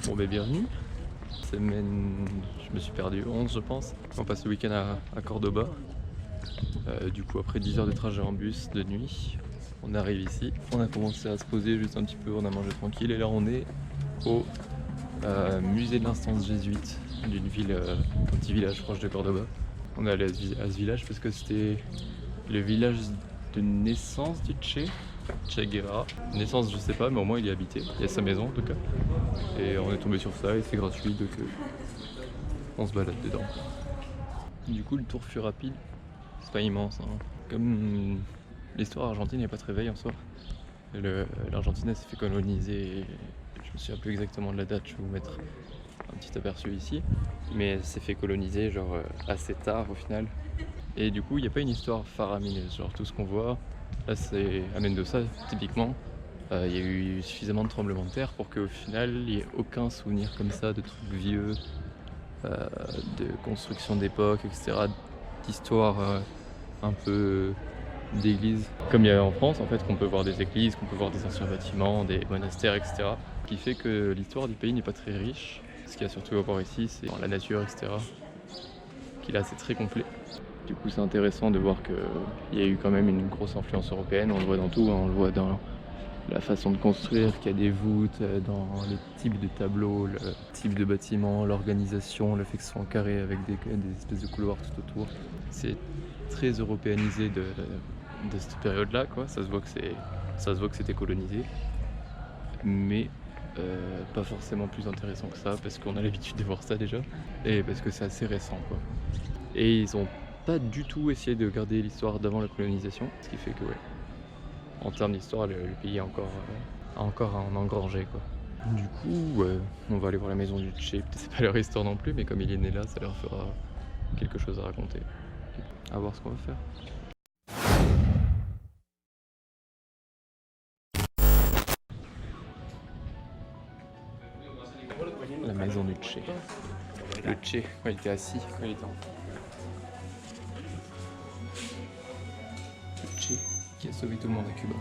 Bon bah bienvenue. Semaine, je me suis perdu, 11 je pense. On passe le week-end à Cordoba. Du coup après 10 heures de trajet en bus de nuit, on arrive ici. On a commencé à se poser juste un petit peu, on a mangé tranquille et là on est au musée de l'instance jésuite d'une ville, un petit village proche de Cordoba. On est allé à ce village parce que c'était le village de naissance du Che Guevara. Naissance je sais pas mais au moins il y habitait, il y a sa maison en tout cas. Et on est tombé sur ça et c'est gratuit donc on se balade dedans. Du coup le tour fut rapide, c'est pas immense hein. Comme l'histoire argentine n'est pas très vieille en soi. L'Argentine elle s'est fait coloniser, je me souviens plus exactement de la date, je vais vous mettre un petit aperçu ici. Mais elle s'est fait coloniser genre assez tard au final. Et du coup il n'y a pas une histoire faramineuse, genre tout ce qu'on voit, là c'est à Mendoza typiquement. Il y a eu suffisamment de tremblements de terre pour qu'au final il n'y ait aucun souvenir comme ça de trucs vieux, de construction d'époque, etc. D'histoire un peu d'églises. Comme il y a en France en fait, qu'on peut voir des églises, qu'on peut voir des anciens bâtiments, des monastères, etc. Ce qui fait que l'histoire du pays n'est pas très riche. Ce qu'il y a surtout à voir ici, c'est la nature, etc. Qui là c'est très complet. Du coup c'est intéressant de voir qu'il y a eu quand même une grosse influence européenne, on le voit dans tout, hein. On le voit dans la façon de construire, qu'il y a des voûtes, dans le type de tableau, le type de bâtiment, l'organisation, le fait que ce soit en carré avec des espèces de couloirs tout autour. C'est très européanisé de cette période-là, quoi. Ça se voit que c'était colonisé, mais pas forcément plus intéressant que ça, parce qu'on a l'habitude de voir ça déjà, et parce que c'est assez récent, quoi. Et ils ont pas du tout essayé de garder l'histoire d'avant la colonisation, ce qui fait que ouais, en termes d'histoire, le pays a encore à en engranger, quoi. Du coup, on va aller voir la maison du Che. Peut-être c'est pas leur histoire non plus, mais comme il est né là, ça leur fera quelque chose à raconter. À voir ce qu'on va faire. La maison du Che. Le Che, quand il était assis, quand il était enfant. Le Che qui a sauvé tout le monde à Cuba.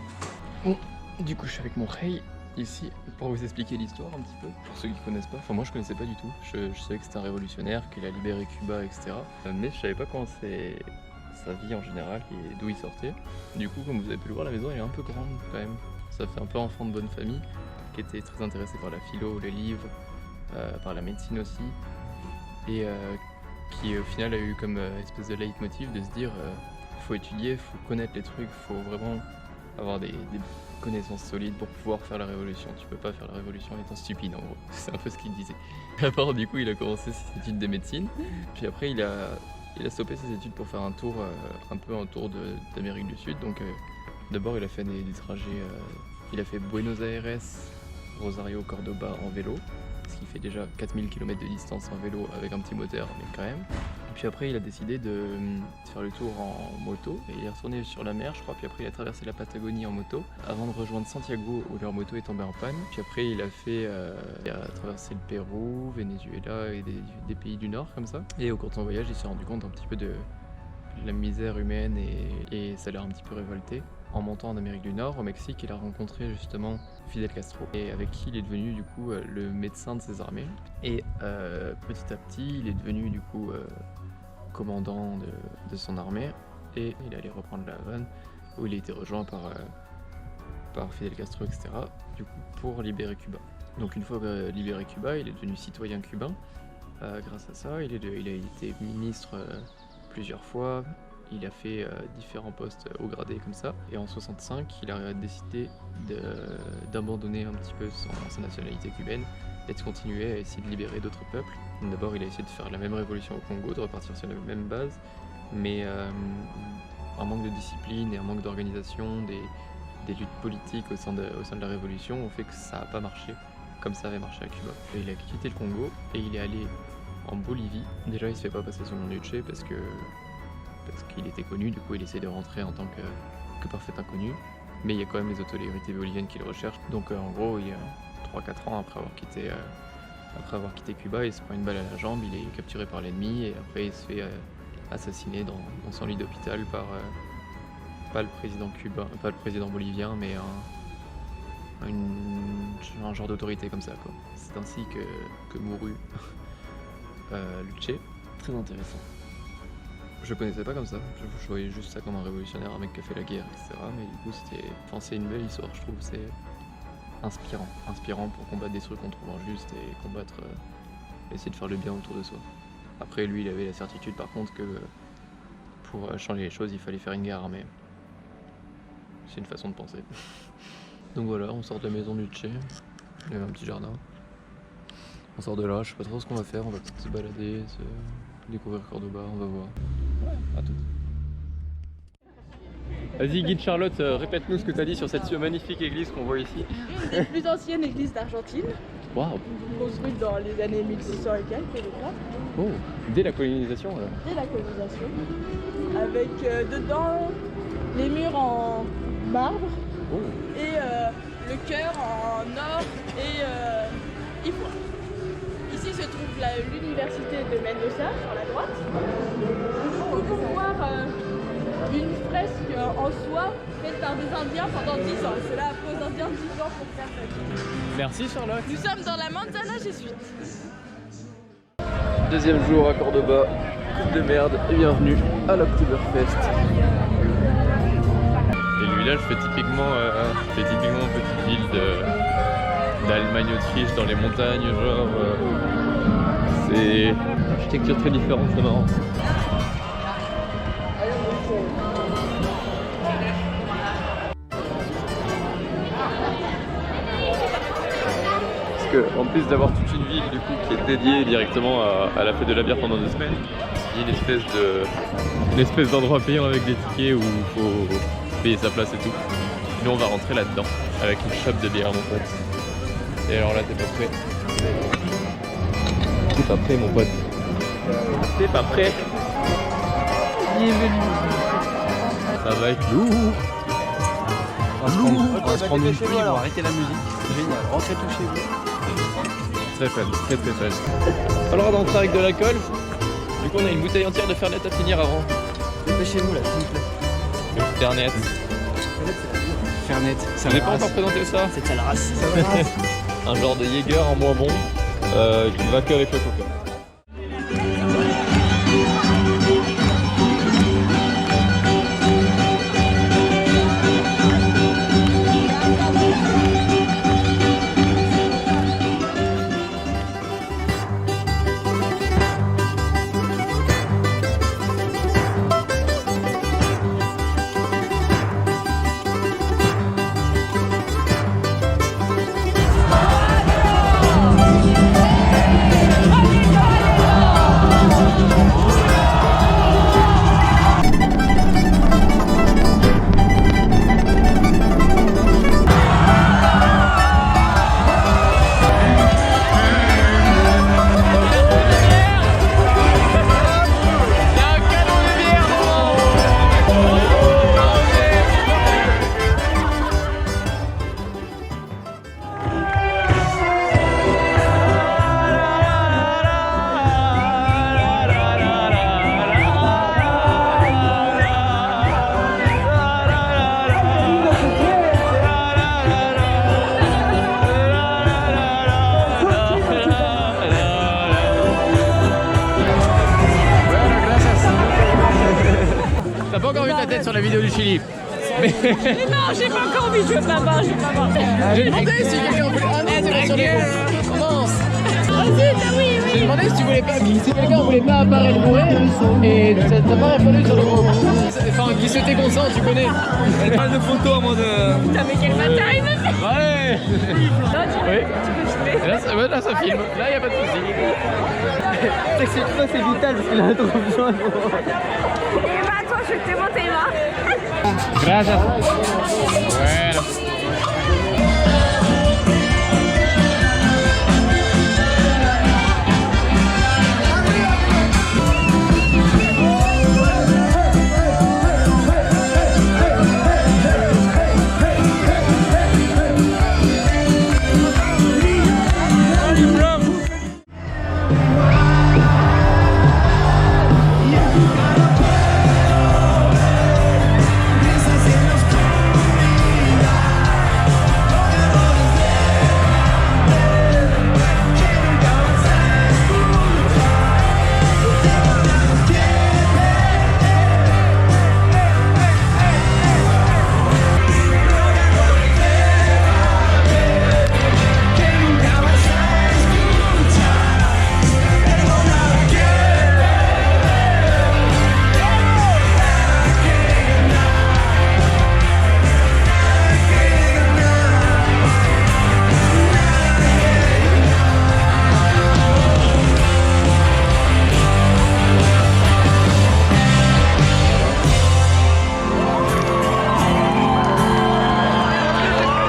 Bon, du coup, je suis avec mon Rey ici pour vous expliquer l'histoire un petit peu. Pour ceux qui connaissent pas, enfin moi je connaissais pas du tout. Je savais que c'était un révolutionnaire, qu'il a libéré Cuba, etc. Mais je savais pas comment c'est sa vie en général et d'où il sortait. Du coup, comme vous avez pu le voir, la maison elle est un peu grande quand même. Ça fait un peu enfant de bonne famille, qui était très intéressé par la philo, les livres, par la médecine aussi. Et qui au final a eu comme espèce de leitmotiv de se dire faut étudier, faut connaître les trucs, faut vraiment avoir des connaissances solides pour pouvoir faire la révolution. Tu peux pas faire la révolution étant stupide en gros. C'est un peu ce qu'il disait. D'abord du coup il a commencé ses études de médecine, puis après il a stoppé ses études pour faire un tour, un peu un tour d'Amérique du Sud. Donc d'abord il a fait des trajets, il a fait Buenos Aires, Rosario, Cordoba en vélo, ce qui fait déjà 4000 km de distance en vélo avec un petit moteur, mais quand même. Et puis après il a décidé de faire le tour en moto et il est retourné sur la mer je crois, puis après il a traversé la Patagonie en moto avant de rejoindre Santiago où leur moto est tombée en panne. Puis après il a traversé le Pérou, Venezuela et des pays du nord comme ça. Et au cours de son voyage il s'est rendu compte un petit peu de la misère humaine et ça l'a un petit peu révolté. En montant en Amérique du Nord, au Mexique, il a rencontré justement Fidel Castro, et avec qui il est devenu du coup le médecin de ses armées. Et petit à petit, il est devenu du coup commandant de son armée, et il allait reprendre la Havane, où il a été rejoint par Fidel Castro, etc. Du coup, pour libérer Cuba. Donc une fois libéré Cuba, il est devenu citoyen cubain. Grâce à ça, il a été ministre plusieurs fois. Il a fait différents postes haut gradés comme ça. Et en 65, il a décidé d'abandonner un petit peu sa nationalité cubaine et de continuer à essayer de libérer d'autres peuples. D'abord, il a essayé de faire la même révolution au Congo, de repartir sur la même base, mais un manque de discipline et un manque d'organisation, des luttes politiques au sein de la révolution ont fait que ça n'a pas marché comme ça avait marché à Cuba. Et il a quitté le Congo et il est allé en Bolivie. Déjà, il se fait pas passer son nom de Che parce qu'il était connu, du coup il essaie de rentrer en tant que parfait inconnu, mais il y a quand même les autorités boliviennes qui le recherchent. Donc en gros, il y a 3-4 ans après avoir quitté Cuba, il se prend une balle à la jambe, il est capturé par l'ennemi et après il se fait assassiner dans son lit d'hôpital par pas le président cubain, pas le président bolivien, mais une un genre d'autorité comme ça, quoi. C'est ainsi que mourut Luce. Très intéressant. Je le connaissais pas comme ça, je voyais juste ça comme un révolutionnaire, un mec qui a fait la guerre, etc. Mais du coup, c'est une belle histoire, je trouve. C'est inspirant pour combattre des trucs qu'on trouve injustes et combattre, essayer de faire le bien autour de soi. Après, lui, il avait la certitude, par contre, que pour changer les choses, il fallait faire une guerre armée. C'est une façon de penser. Donc voilà, on sort de la maison du Tché. Il y avait un petit jardin. On sort de là, je sais pas trop ce qu'on va faire, on va peut-être se balader, découvrir Cordoba, on va voir. Ouais, à tout. Vas-y, guide Charlotte, répète-nous ce que tu as dit sur cette magnifique église qu'on voit ici. Une des plus anciennes églises d'Argentine. Waouh! Construite dans les années 1600 et quelques, je crois. Oh, dès la colonisation alors. Dès la colonisation. Avec dedans les murs en marbre et le chœur en or et ivoire. Ici se trouve l'université de Mendoza sur la droite. On peut voir une fresque en soie faite par des Indiens pendant 10 ans. Cela a pris aux Indiens 10 ans pour faire ça. Merci Charlotte. Nous sommes dans la manzana jésuite. Deuxième jour à Cordoba, coupe de merde et bienvenue à l'Oktoberfest. Et le village fait typiquement une petite ville d'Allemagne, Autriche, dans les montagnes, genre c'est une architecture très différente, c'est marrant. En plus d'avoir toute une ville du coup qui est dédiée directement à la fête de la bière pendant 2 semaines, il y a une espèce d'endroit payant avec des tickets où il faut payer sa place et tout. Nous on va rentrer là-dedans avec une shop de bière mon pote. Et alors là t'es pas prêt. T'es pas prêt mon pote. T'es pas prêt. Bienvenue. Ça va être lourd. On va se prendre une pluie, on va arrêter la musique. Génial, rentrez tout chez vous. Très fun, très fun. Pas le droit d'entrer avec de l'alcool. Du coup on a une bouteille entière de Fernet à finir avant. Dépêchez-vous là, s'il vous plaît. Le Fernet. Fernet, Ça n'est pas encore présenté ça. c'est ça la race. Un genre de Jäger en moins bon qui va qu'avec le coca. T'as pas encore vu ta tête sur la vidéo du Chili. Mais non, j'ai pas encore envie, je veux pas voir, J'ai demandé si quelqu'un voulait. Ah non, c'est pas sur les comptes. Commence. J'ai demandé si tu voulais pas, si quelqu'un voulait pas apparaître bourré et t'as pas répondu sur le groupe. Enfin, qui souhaitait qu'on sent, tu connais. Elle parle de photos à moi de. Putain, mais quelle bataille il me fait. Ouais. Là, tu peux Là, ça filme. Là, y a pas de soucis. C'est vital parce qu'il a trop besoin. Et bah, toi, je vais te monter là. Gracias. Bueno.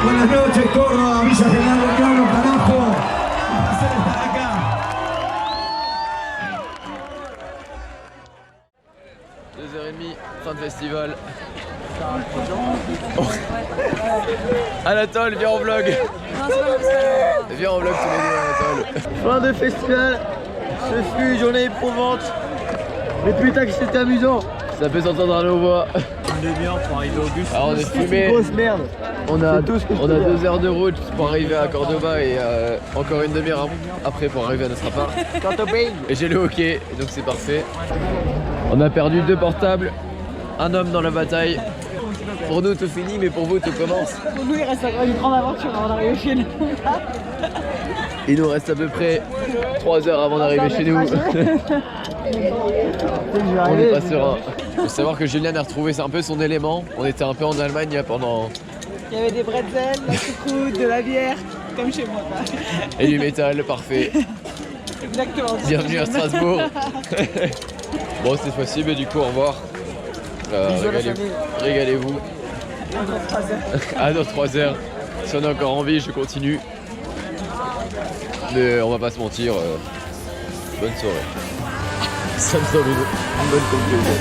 Buenas noches, Córdoba, Villa General Belgrano, carajo. Un placer estar acá. 2h30, fin de festival. Anatole, viens en vlog. Viens en vlog tous les deux, Anatole. Fin de festival. Ce fut une journée éprouvante. Mais putain que c'était amusant. Ça peut s'entendre à nos voix. Une demi-heure pour arriver au bus. Alors on est C'est une fumé. grosse merde. On a C'est tout ce que je peux 2 heures de route pour arriver à Cordoba et encore une demi-heure après pour arriver à notre appart. Et j'ai le hockey, donc c'est parfait. On a perdu 2 portables, un homme dans la bataille. Pour nous tout fini, mais pour vous tout commence. Pour nous, il reste encore une grande aventure avant d'arriver chez nous. Il nous reste à peu près 3 heures avant d'arriver chez nous. On n'est pas serein. Faut savoir que Julien a retrouvé un peu son élément. On était un peu en Allemagne il y a pendant... Il y avait des bretzels, de la choucroute, de la bière, comme chez moi. Et du métal, parfait. Exactement. Bienvenue à Strasbourg. Bon, cette fois-ci, mais du coup, au revoir. Régalez-vous. À dans 3 heures. Si on a encore envie, je continue. Mais on va pas se mentir. Bonne soirée. Ça me semble une bonne conclusion.